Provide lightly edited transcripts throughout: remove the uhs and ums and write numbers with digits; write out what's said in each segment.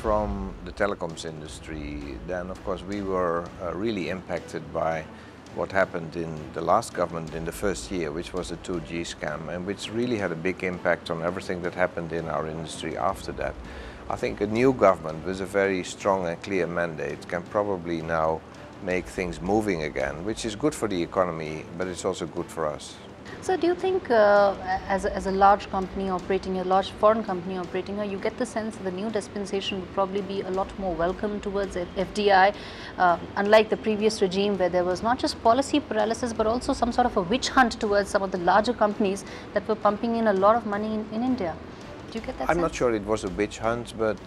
from the telecoms industry, then of course we were really impacted by what happened in the last government in the first year, which was the 2G scam, and which really had a big impact on everything that happened in our industry after that. I think a new government with a very strong and clear mandate can probably now make things moving again, which is good for the economy, but it's also good for us. So do you think as a large company operating, a large foreign company operating, you get the sense that the new dispensation would probably be a lot more welcome towards FDI, unlike the previous regime where there was not just policy paralysis but also some sort of a witch hunt towards some of the larger companies that were pumping in a lot of money in India? Do you get that I'm sense? not sure it was a witch hunt, but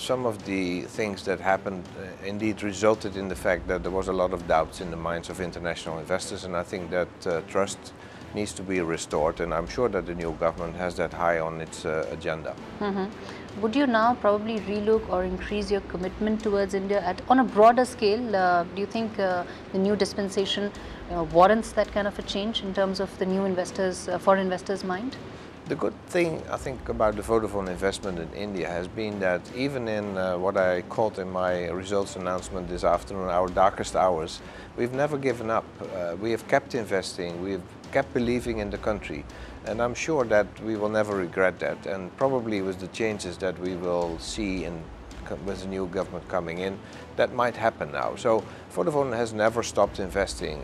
some of the things that happened indeed resulted in the fact that there was a lot of doubts in the minds of international investors, and I think that trust needs to be restored, and I'm sure that the new government has that high on its agenda. Would you now probably relook or increase your commitment towards India on a broader scale? Do you think the new dispensation warrants that kind of a change in terms of the new investors, foreign investors' mind? The good thing, I think, about the Vodafone investment in India has been that even in what I called in my results announcement this afternoon, our darkest hours, we've never given up. We have kept investing, we've kept believing in the country, and I'm sure that we will never regret that. And probably with the changes that we will see with the new government coming in, that might happen now. So Vodafone has never stopped investing.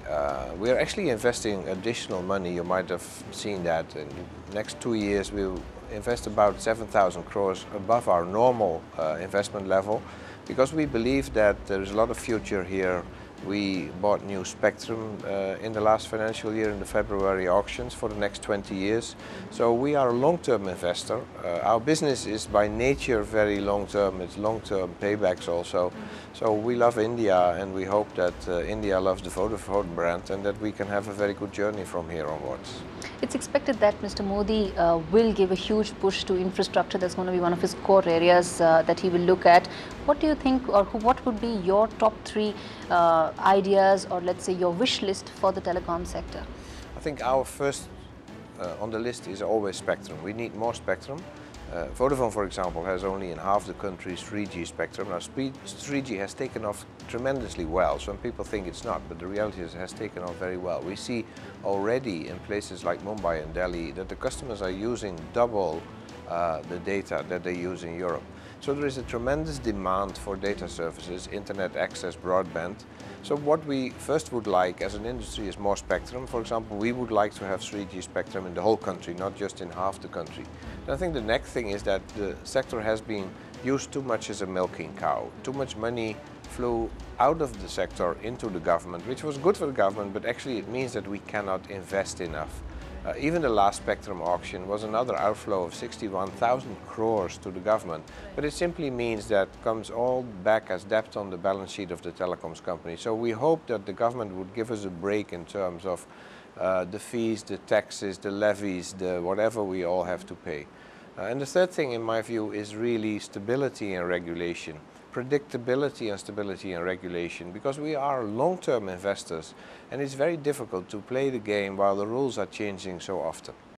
We are actually investing additional money. You might have seen that. In the next 2 years we'll invest about 7,000 crores above our normal investment level, because we believe that there is a lot of future here. We bought new spectrum in the last financial year in the February auctions for the next 20 years. So we are a long-term investor. Our business is by nature very long-term. It's long-term paybacks also. So we love India, and we hope that India loves the Vodafone brand and that we can have a very good journey from here onwards. It's expected that Mr. Modi will give a huge push to infrastructure. That's going to be one of his core areas that he will look at. What do you think, or what would be your top 3 ideas, or let's say your wish list for the telecom sector? I think our first on the list is always spectrum. We need more spectrum. Vodafone, for example, has only in half the country 3G spectrum. Now, 3G has taken off tremendously well. Some people think it's not, but the reality is it has taken off very well. We see already in places like Mumbai and Delhi that the customers are using double the data that they use in Europe. So there is a tremendous demand for data services, internet access, broadband. So what we first would like as an industry is more spectrum. For example, we would like to have 3G spectrum in the whole country, not just in half the country. And I think the next thing is that the sector has been used too much as a milking cow. Too much money flew out of the sector into the government, which was good for the government, but actually it means that we cannot invest enough. Even the last spectrum auction was another outflow of 61,000 crores to the government, but it simply means that comes all back as debt on the balance sheet of the telecoms company. So we hope that the government would give us a break in terms of the fees, the taxes, the levies, the whatever we all have to pay. And the third thing, in my view, is really stability and regulation. Predictability and stability and regulation, because we are long-term investors and it's very difficult to play the game while the rules are changing so often.